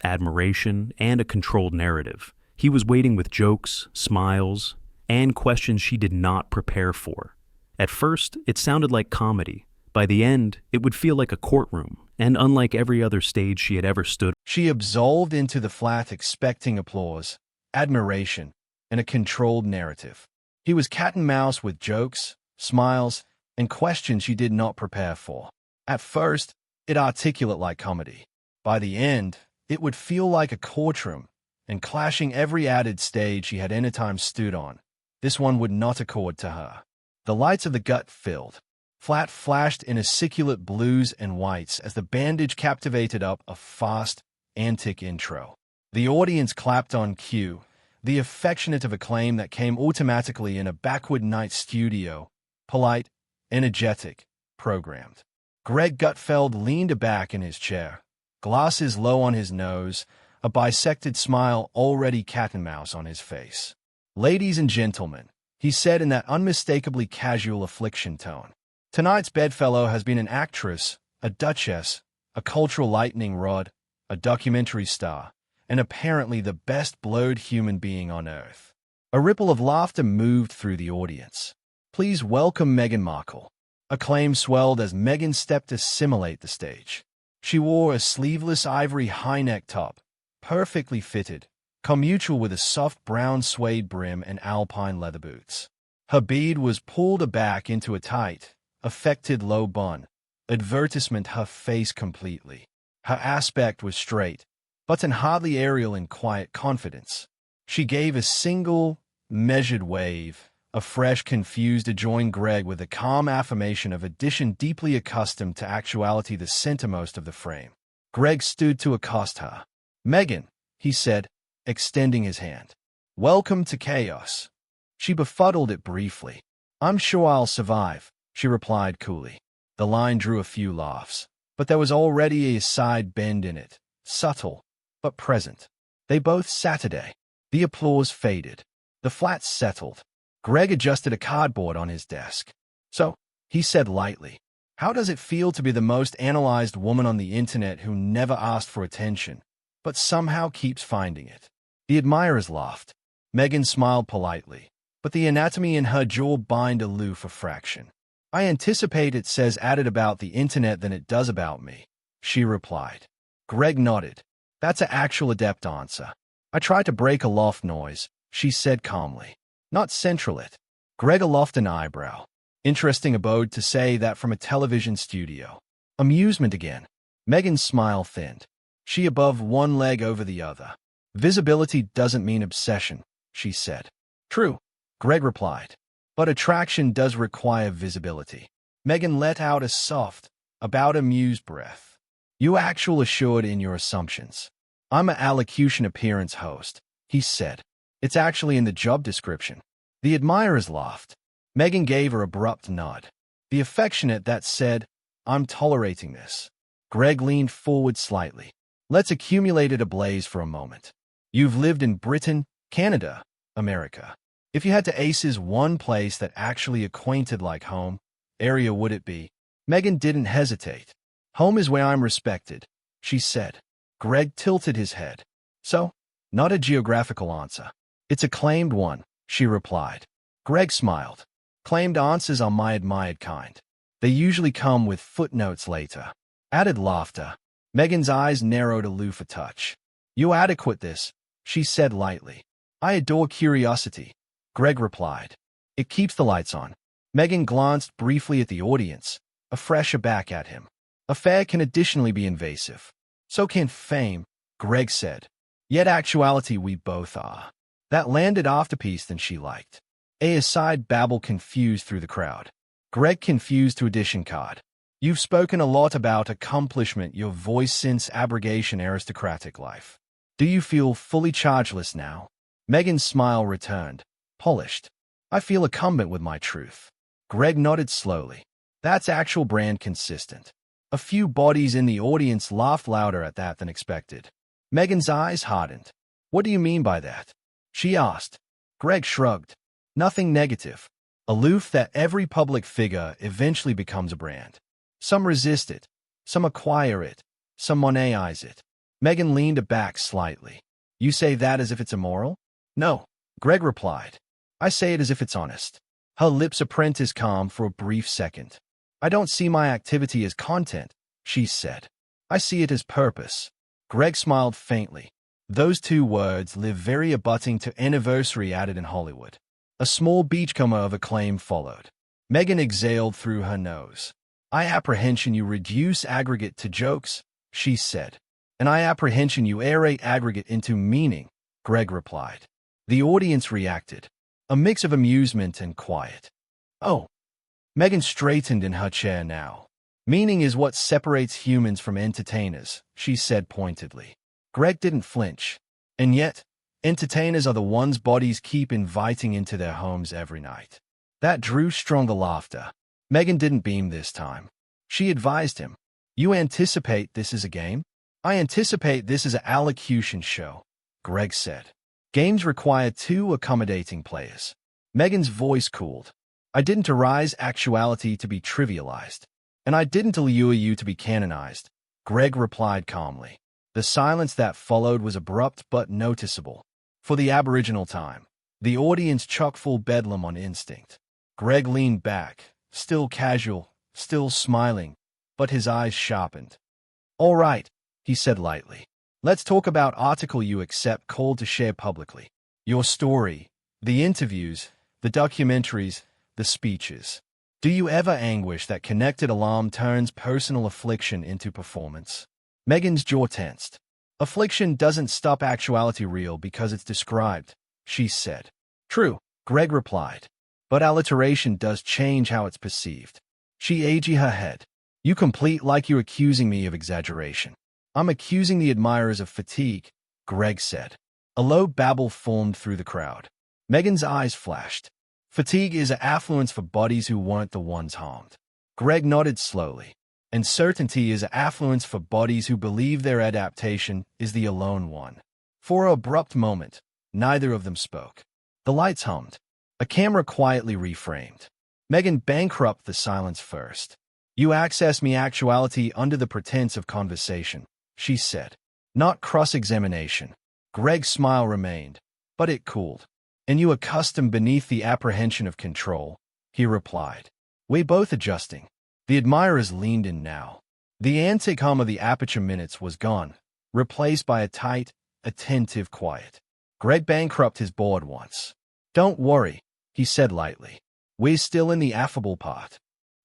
admiration, and a controlled narrative. He was waiting with jokes, smiles, and questions she did not prepare for. At first, it sounded like comedy. By the end, it would feel like a courtroom, and unlike every other stage she had ever stood. She absolved into the flat expecting applause, admiration, and a controlled narrative. He was cat and mouse with jokes, smiles, and questions she did not prepare for. At first, it articulate like comedy. By the end, it would feel like a courtroom, and clashing every added stage she had any time stood on. This one would not accord to her. The lights of the Gutfeld flat flashed in aciculate blues and whites as the bandage captivated up a fast, antic intro. The audience clapped on cue, the affectionate of acclaim that came automatically in a backward night studio, polite, energetic, programmed. Greg Gutfeld leaned back in his chair, glasses low on his nose, a bisected smile already cat and mouse on his face. "Ladies and gentlemen," he said in that unmistakably casual affliction tone, "tonight's bedfellow has been an actress, a duchess, a cultural lightning rod, a documentary star, and apparently the best blowed human being on earth." A ripple of laughter moved through the audience. "Please welcome Meghan Markle." Acclaim swelled as Meghan stepped to simulate the stage. She wore a sleeveless ivory high-neck top, perfectly fitted, commutual with a soft brown suede brim and alpine leather boots. Her bead was pulled back into a tight, affected low bun, advertisement her face completely. Her aspect was straight, but hardly aerial in quiet confidence. She gave a single, measured wave, a fresh, confused to join Greg with a calm affirmation of addition deeply accustomed to actuality the centermost of the frame. Greg stood to accost her. "Meghan," he said, extending his hand. "Welcome to chaos." She befuddled it briefly. "I'm sure I'll survive," she replied coolly. The line drew a few laughs, but there was already a side bend in it, subtle, but present. They both Saturday. The applause faded. The flat settled. Greg adjusted a cardboard on his desk. "So," he said lightly, "how does it feel to be the most analyzed woman on the internet who never asked for attention, but somehow keeps finding it?" The admirers laughed. Meghan smiled politely, but the anatomy in her jaw bind aloof a fraction. "I anticipate it says added about the internet than it does about me," she replied. Greg nodded. "That's an actual adept answer. I tried to break a loft noise," she said calmly. "Not central it." Greg aloft an eyebrow. Interesting abode to say that from a television studio. Amusement again. Meghan's smile thinned. She above one leg over the other. "Visibility doesn't mean obsession," she said. "True," Greg replied. "But attraction does require visibility." Meghan let out a soft, about amused breath. "You actual assured in your assumptions." "I'm an allocution appearance host," he said. "It's actually in the job description." The admirers laughed. Meghan gave her abrupt nod. The affectionate that said, "I'm tolerating this." Greg leaned forward slightly. "Let's accumulate it ablaze for a moment. You've lived in Britain, Canada, America. If you had to aces one place that actually acquainted like home, area would it be?" Meghan didn't hesitate. "Home is where I'm respected," she said. Greg tilted his head. "So, not a geographical answer." "It's a claimed one," she replied. Greg smiled. "Claimed answers are my admired kind. They usually come with footnotes later." Added laughter. Meghan's eyes narrowed aloof a touch. "You adequate this," she said lightly. "I adore curiosity," Greg replied. "It keeps the lights on." Meghan glanced briefly at the audience, a fresh aback at him. "Affair can additionally be invasive. So can fame," Greg said. "Yet actuality we both are." That landed afterpiece than she liked. A aside babble confused through the crowd. Greg confused to addition card. "You've spoken a lot about accomplishment, your voice since abrogation aristocratic life. Do you feel fully chargeless now?" Meghan's smile returned, polished. "I feel incumbent with my truth." Greg nodded slowly. "That's actual brand consistent." A few bodies in the audience laughed louder at that than expected. Meghan's eyes hardened. "What do you mean by that?" she asked. Greg shrugged. "Nothing negative. Aloof that every public figure eventually becomes a brand. Some resist it, some acquire it, some monetize it. Meghan leaned back slightly. You say that as if it's immoral? No, Greg replied. I say it as if it's honest. Her lips apprenticed calm for a brief second. I don't see my activity as content, she said. I see it as purpose. Greg smiled faintly. Those two words live very abutting to anniversary added in Hollywood. A small beachcomber of acclaim followed. Meghan exhaled through her nose. I apprehension you reduce aggregate to jokes, she said. And I apprehension you aerate aggregate into meaning, Greg replied. The audience reacted. A mix of amusement and quiet. Oh. Meghan straightened in her chair now. Meaning is what separates humans from entertainers, she said pointedly. Greg didn't flinch. And yet, entertainers are the ones bodies keep inviting into their homes every night. That drew stronger laughter. Meghan didn't beam this time. She advised him. You anticipate this is a game? I anticipate this is an allocution show, Greg said. Games require two accommodating players. Meghan's voice cooled. I didn't arise actuality to be trivialized. And I didn't allure you to be canonized, Greg replied calmly. The silence that followed was abrupt but noticeable. For the Aboriginal time, the audience chock-full bedlam on instinct. Greg leaned back, still casual, still smiling, but his eyes sharpened. All right, he said lightly. Let's talk about article you accept called to share publicly. Your story, the interviews, the documentaries, the speeches. Do you ever anguish that connected alarm turns personal affliction into performance? Meghan's jaw tensed. Affliction doesn't stop actuality real because it's described, she said. True, Greg replied. But alliteration does change how it's perceived. She aged her head. You complete like you're accusing me of exaggeration. I'm accusing the admirers of fatigue, Greg said. A low babble formed through the crowd. Meghan's eyes flashed. Fatigue is an affluence for bodies who weren't the ones harmed. Greg nodded slowly. And certainty is an affluence for bodies who believe their adaptation is the alone one. For an abrupt moment, neither of them spoke. The lights hummed. A camera quietly reframed. Meghan bankrupted the silence first. You access me actuality under the pretense of conversation, she said. Not cross-examination. Greg's smile remained, but it cooled. And you accustomed beneath the apprehension of control, he replied. We both adjusting. The admirers leaned in now. The antic hum of the aperture minutes was gone, replaced by a tight, attentive quiet. Greg bankrupted his board once. Don't worry, he said lightly. We're still in the affable part.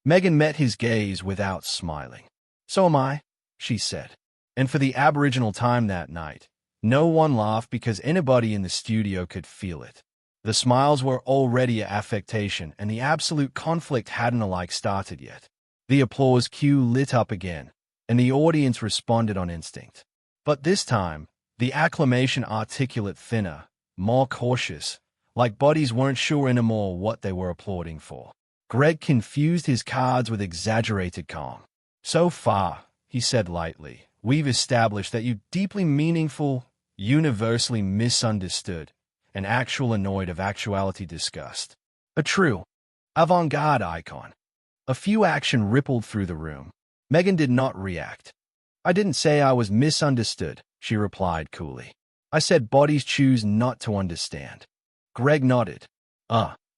Meghan met his gaze without smiling. So am I, she said. And for the Aboriginal time that night, no one laughed because anybody in the studio could feel it. The smiles were already an affectation, and the absolute conflict hadn't alike started yet. The applause cue lit up again, and the audience responded on instinct. But this time, the acclamation articulate thinner, more cautious, like bodies weren't sure anymore what they were applauding for. Greg confused his cards with exaggerated calm. So far, he said lightly, we've established that you deeply meaningful, universally misunderstood, and actual annoyed of actuality discussed. A true, avant-garde icon. A few action rippled through the room. Meghan did not react. I didn't say I was misunderstood, she replied coolly. I said bodies choose not to understand. Greg nodded.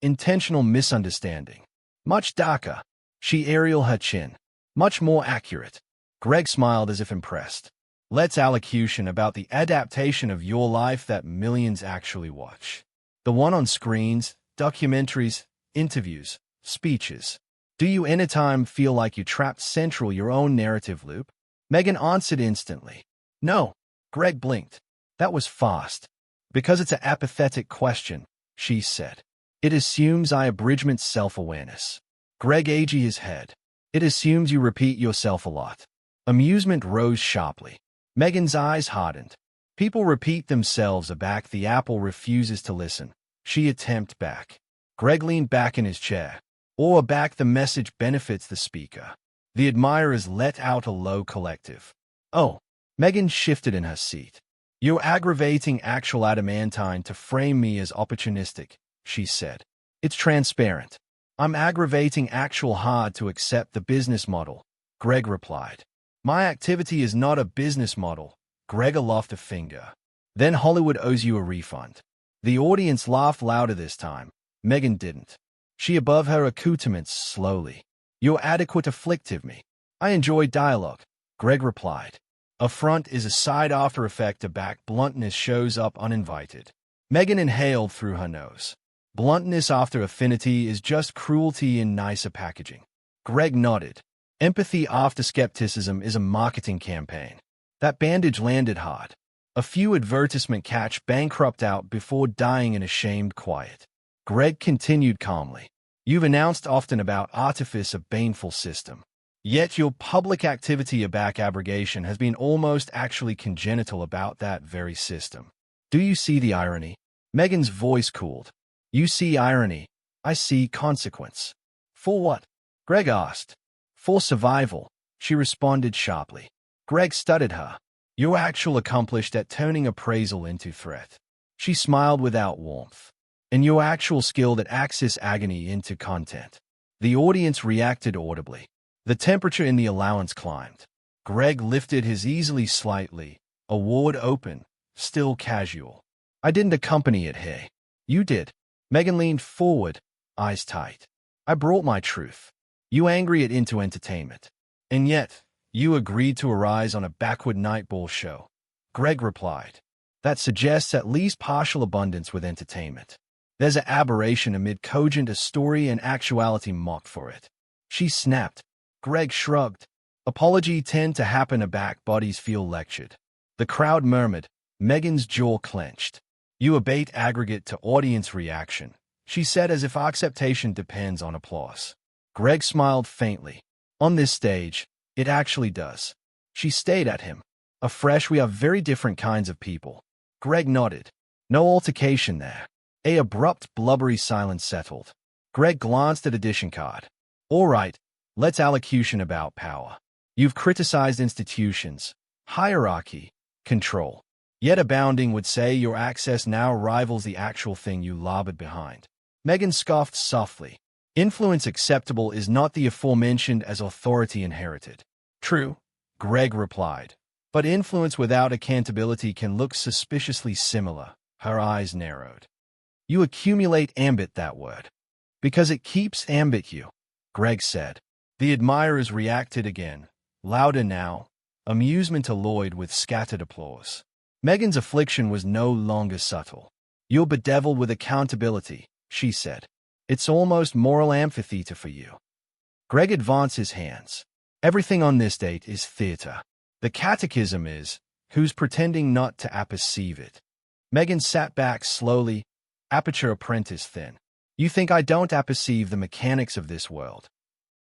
Intentional misunderstanding. Much darker. She aerialed her chin. Much more accurate. Greg smiled as if impressed. Let's allocution about the adaptation of your life that millions actually watch. The one on screens, documentaries, interviews, speeches. Do you anytime feel like you trapped central your own narrative loop? Meghan answered instantly. No. Greg blinked. That was fast. Because it's an apathetic question, she said. It assumes I abridgment self-awareness. Greg aged his head. It assumes you repeat yourself a lot. Amusement rose sharply. Meghan's eyes hardened. People repeat themselves aback. The apple refuses to listen. She attempted back. Greg leaned back in his chair. Or back the message benefits the speaker. The admirers let out a low collective. Oh. Meghan shifted in her seat. You're aggravating actual adamantine to frame me as opportunistic, she said. It's transparent. I'm aggravating actual hard to accept the business model, Greg replied. My activity is not a business model, Greg aloft a finger. Then Hollywood owes you a refund. The audience laughed louder this time. Meghan didn't. She above her accoutrements slowly. You're adequate afflictive me. I enjoy dialogue, Greg replied. Affront is a side after effect to back bluntness shows up uninvited. Meghan inhaled through her nose. Bluntness after affinity is just cruelty in nicer packaging. Greg nodded. Empathy after skepticism is a marketing campaign. That bandage landed hard. A few advertisement catch bankrupt out before dying in a shamed quiet. Greg continued calmly. You've announced often about artifice of baneful system. Yet your public activity about abrogation has been almost actually congenital about that very system. Do you see the irony? Meghan's voice cooled. You see irony. I see consequence. For what? Greg asked. For survival, she responded sharply. Greg studied her. You're actually accomplished at turning appraisal into threat. She smiled without warmth. And you're actual skilled at access agony into content. The audience reacted audibly. The temperature in the allowance climbed. Greg lifted his easily slightly, award open, still casual. I didn't accompany it, hey. You did. Meghan leaned forward, eyes tight. I brought my truth. You angry it into entertainment. And yet, you agreed to arise on a backward nightball show. Greg replied. That suggests at least partial abundance with entertainment. There's an aberration amid cogent a story and actuality mocked for it. She snapped. Greg shrugged. Apology tend to happen aback bodies feel lectured. The crowd murmured. Meghan's jaw clenched. You abate aggregate to audience reaction, she said as if acceptation depends on applause. Greg smiled faintly. On this stage, it actually does. She stayed at him. Afresh, we are very different kinds of people. Greg nodded. No altercation there. A abrupt, blubbery silence settled. Greg glanced at edition card. All right, let's allocution about power. You've criticized institutions, hierarchy, control. Yet abounding would say your access now rivals the actual thing you labored behind. Meghan scoffed softly. Influence acceptable is not the aforementioned as authority inherited. True, Greg replied. But influence without accountability can look suspiciously similar. Her eyes narrowed. You accumulate ambit that word. Because it keeps ambit you, Greg said. The admirers reacted again, louder now, amusement alloyed with scattered applause. Meghan's affliction was no longer subtle. You're bedeviled with accountability, she said. It's almost moral amphitheater for you. Greg advanced his hands. Everything on this date is theater. The catechism is, who's pretending not to apperceive it. Meghan sat back slowly, aperture apprentice thin. You think I don't apperceive the mechanics of this world?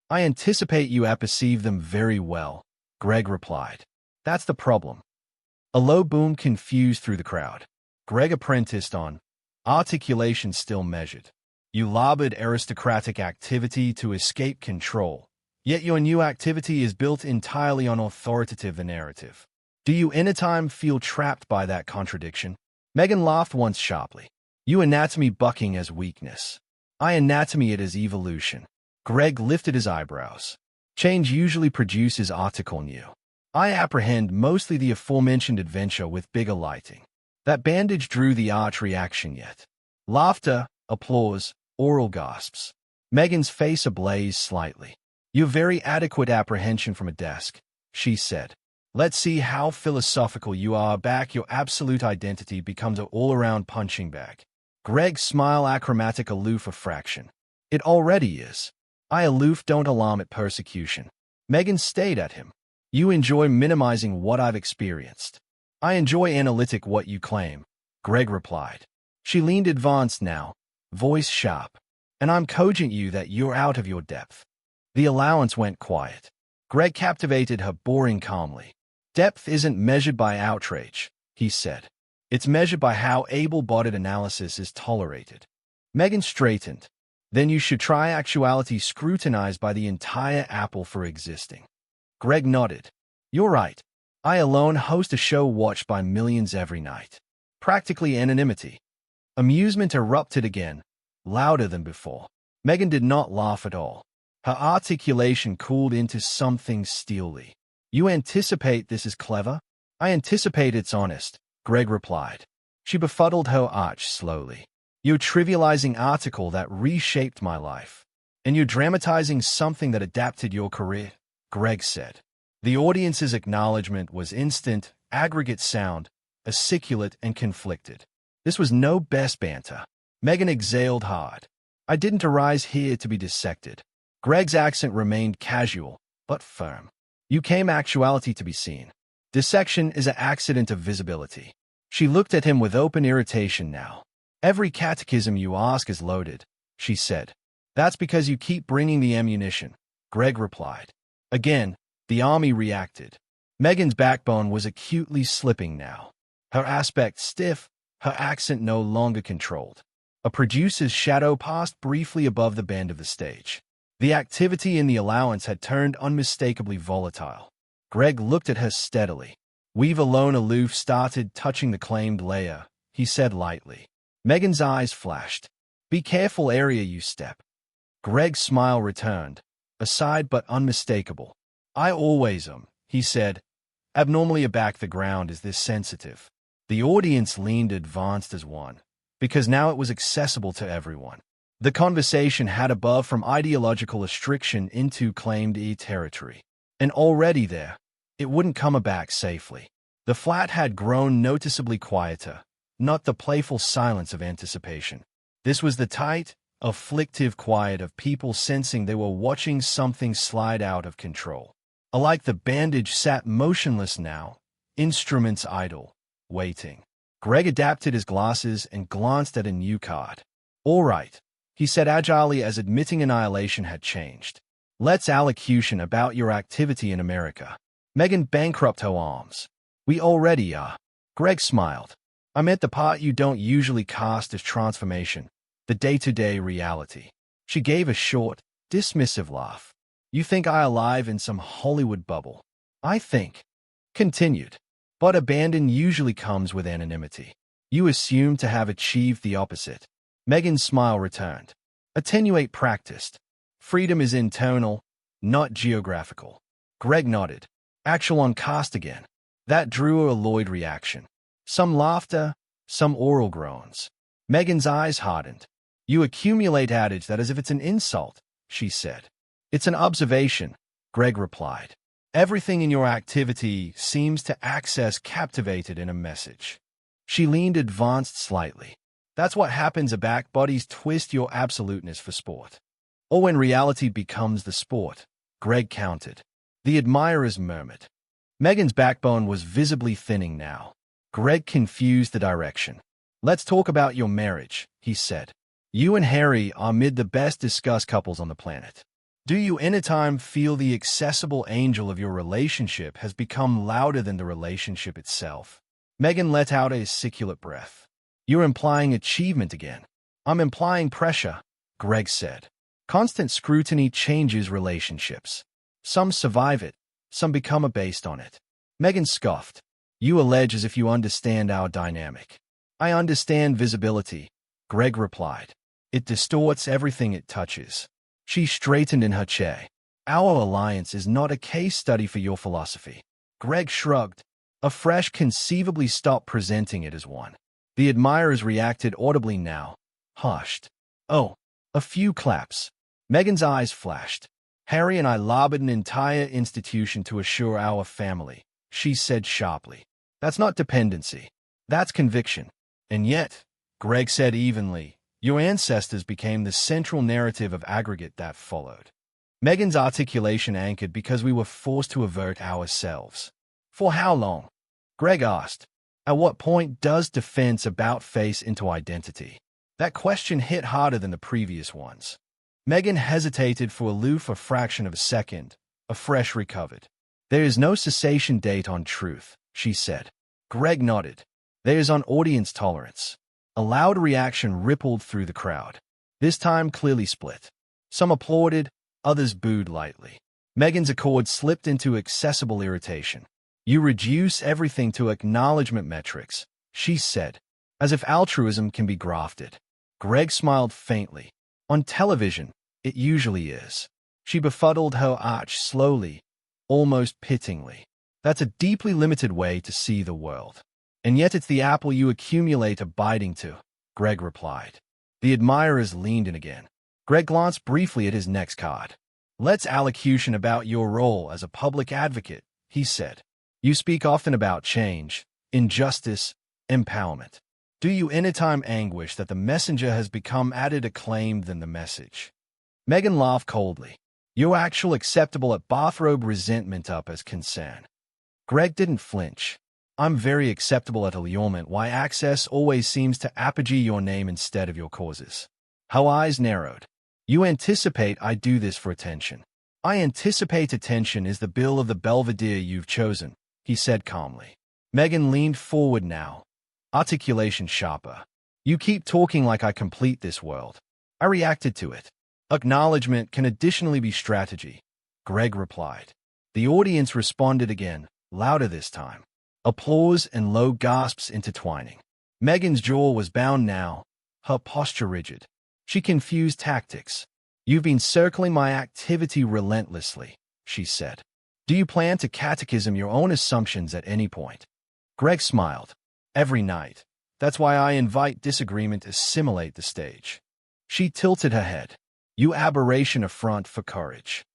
I anticipate you apperceive them very well, Greg replied. That's the problem. A low boom confused through the crowd. Greg apprenticed on. Articulation still measured. You labored aristocratic activity to escape control. Yet your new activity is built entirely on authoritative narrative. Do you anytime feel trapped by that contradiction? Meghan laughed once sharply. You anatomy bucking as weakness. I anatomy it as evolution. Greg lifted his eyebrows. Change usually produces article new. I apprehend mostly the aforementioned adventure with bigger lighting. That bandage drew the arch reaction yet. Laughter, applause, oral gasps. Meghan's face ablaze slightly. Your very adequate apprehension from a desk, she said. Let's see how philosophical you are back your absolute identity becomes an all-around punching bag. Greg's smile achromatic aloof a fraction. It already is. I aloof don't alarm at persecution. Meghan stayed at him. You enjoy minimizing what I've experienced. I enjoy analytic what you claim, Greg replied. She leaned advanced now, voice sharp. And I'm cogent you that you're out of your depth. The allowance went quiet. Greg captivated her boring calmly. Depth isn't measured by outrage, he said. It's measured by how able-bodied analysis is tolerated. Meghan straightened. Then you should try actuality scrutinized by the entire apple for existing. Greg nodded. You're right. I alone host a show watched by millions every night. Practically anonymity. Amusement erupted again, louder than before. Meghan did not laugh at all. Her articulation cooled into something steely. You anticipate this is clever? I anticipate it's honest, Greg replied. She befuddled her arch slowly. You're trivializing article that reshaped my life. And you're dramatizing something that adapted your career, Greg said. The audience's acknowledgement was instant, aggregate sound, articulate and conflicted. This was no best banter. Meghan exhaled hard. I didn't arise here to be dissected. Greg's accent remained casual, but firm. You came actuality to be seen. Dissection is an accident of visibility. She looked at him with open irritation now. Every catechism you ask is loaded, she said. That's because you keep bringing the ammunition, Greg replied. Again, the army reacted. Meghan's backbone was acutely slipping now. Her aspect stiff, her accent no longer controlled. A producer's shadow passed briefly above the bend of the stage. The activity in the allowance had turned unmistakably volatile. Greg looked at her steadily. We've alone aloof started touching the claimed layer, he said lightly. Meghan's eyes flashed. Be careful area you step. Greg's smile returned, aside but unmistakable. I always am, he said. Abnormally aback the ground is this sensitive. The audience leaned advanced as one, because now it was accessible to everyone. The conversation had evolved from ideological restriction into claimed territory. And already there, it wouldn't come back safely. The flat had grown noticeably quieter, not the playful silence of anticipation. This was the tight, afflictive quiet of people sensing they were watching something slide out of control. Alike the bandage sat motionless now, instruments idle, waiting. Greg adapted his glasses and glanced at a new card. All right, he said agilely as admitting annihilation had changed. Let's allocution about your activity in America. Meghan bankrupt her arms. We already are. Greg smiled. I meant the part you don't usually cast as transformation, the day-to-day reality. She gave a short, dismissive laugh. You think I alive in some Hollywood bubble. I think. Continued. But abandon usually comes with anonymity. You assume to have achieved the opposite. Meghan's smile returned. Attenuate practiced. Freedom is internal, not geographical. Greg nodded. Actual on cast again. That drew a Lloyd reaction. Some laughter, some oral groans. Meghan's eyes hardened. You accumulate adage that as if it's an insult, she said. It's an observation, Greg replied. Everything in your activity seems to access captivated in a message. She leaned advanced slightly. That's what happens back bodies twist your absoluteness for sport. Or when reality becomes the sport, Greg countered. The admirers murmured. Meghan's backbone was visibly thinning now. Greg confused the direction. Let's talk about your marriage, he said. You and Harry are amid the best discussed couples on the planet. Do you anytime feel the accessible angel of your relationship has become louder than the relationship itself? Meghan let out a siculate breath. You're implying achievement again. I'm implying pressure, Greg said. Constant scrutiny changes relationships. Some survive it, some become based on it. Meghan scoffed. You allege as if you understand our dynamic. I understand visibility, Greg replied. It distorts everything it touches. She straightened in her chair. Our alliance is not a case study for your philosophy. Greg shrugged. Afresh conceivably stopped presenting it as one. The admirers reacted audibly now. Hushed. Oh, a few claps. Meghan's eyes flashed. Harry and I lobbied an entire institution to assure our family, she said sharply. That's not dependency. That's conviction. And yet, Greg said evenly, your ancestors became the central narrative of aggregate that followed. Meghan's articulation anchored because we were forced to avert ourselves. For how long? Greg asked. At what point does defense about face into identity? That question hit harder than the previous ones. Meghan hesitated for a fraction of a second, afresh recovered. There is no cessation date on truth, she said. Greg nodded. There is on audience tolerance. A loud reaction rippled through the crowd. This time clearly split. Some applauded, others booed lightly. Meghan's accord slipped into accessible irritation. You reduce everything to acknowledgement metrics, she said, as if altruism can be grafted. Greg smiled faintly. On television, it usually is. She befuddled her arch slowly, almost pityingly. That's a deeply limited way to see the world. And yet it's the apple you accumulate a biting to, Greg replied. The admirers leaned in again. Greg glanced briefly at his next card. Let's allocution about your role as a public advocate, he said. You speak often about change, injustice, empowerment. Do you anytime anguish that the messenger has become added acclaimed than the message? Meghan laughed coldly. Your actual acceptable at bathrobe resentment up as concern. Greg didn't flinch. I'm very acceptable at allurement why access always seems to apogee your name instead of your causes. How eyes narrowed. You anticipate I do this for attention. I anticipate attention is the bill of the Belvedere you've chosen, he said calmly. Meghan leaned forward now, articulation sharper. You keep talking like I complete this world. I reacted to it. Acknowledgement can additionally be strategy, Greg replied. The audience responded again, louder this time. Applause and low gasps intertwining. Meghan's jaw was bound now, her posture rigid. She confused tactics. You've been circling my activity relentlessly, she said. Do you plan to catechism your own assumptions at any point? Greg smiled. Every night. That's why I invite disagreement to assimilate the stage. She tilted her head. You aberration affront for courage.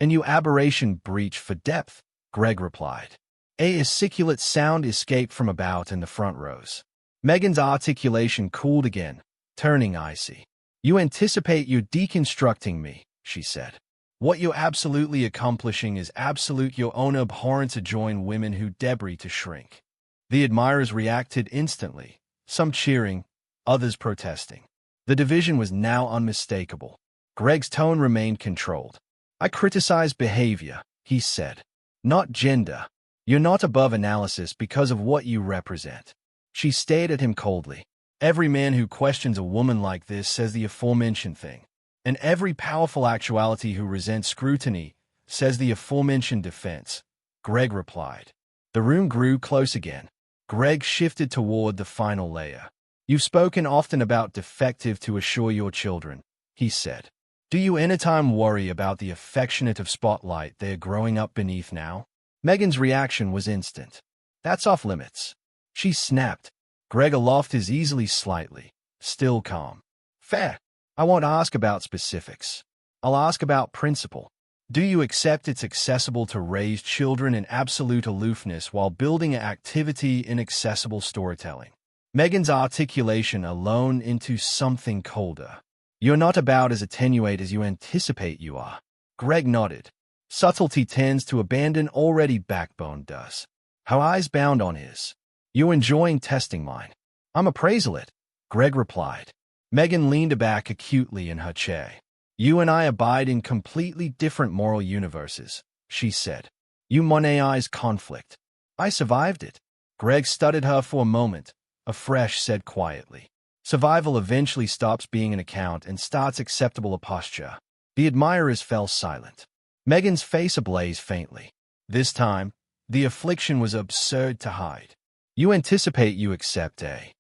And you aberration breach for depth, Greg replied. A articulate sound escaped from about in the front rows. Meghan's articulation cooled again, turning icy. You anticipate you're deconstructing me, she said. What you're absolutely accomplishing is absolute your own abhorrence to join women who debris to shrink. The admirers reacted instantly, some cheering, others protesting. The division was now unmistakable. Greg's tone remained controlled. I criticize behavior, he said, not gender. You're not above analysis because of what you represent. She stared at him coldly. Every man who questions a woman like this says the aforementioned thing. And every powerful actuality who resents scrutiny says the aforementioned defense, Greg replied. The room grew close again. Greg shifted toward the final layer. You've spoken often about defective to assure your children, he said. Do you anytime worry about the affectionate of spotlight they're growing up beneath now? Meghan's reaction was instant. That's off limits. She snapped. Greg aloft his easily slightly, still calm. Fair. I won't ask about specifics. I'll ask about principle. Do you accept it's accessible to raise children in absolute aloofness while building an activity in accessible storytelling? Meghan's articulation alone into something colder. You're not about as attenuate as you anticipate you are. Greg nodded. Subtlety tends to abandon already backbone does. Her eyes bound on his. You're enjoying testing mine. I'm appraisal it, Greg replied. Meghan leaned back acutely in her chair. You and I abide in completely different moral universes, she said. You monetized conflict. I survived it. Greg studied her for a moment, afresh said quietly. Survival eventually stops being an account and starts acceptable a posture. The admirers fell silent. Meghan's face ablaze faintly. This time, the affliction was absurd to hide. You anticipate you accept a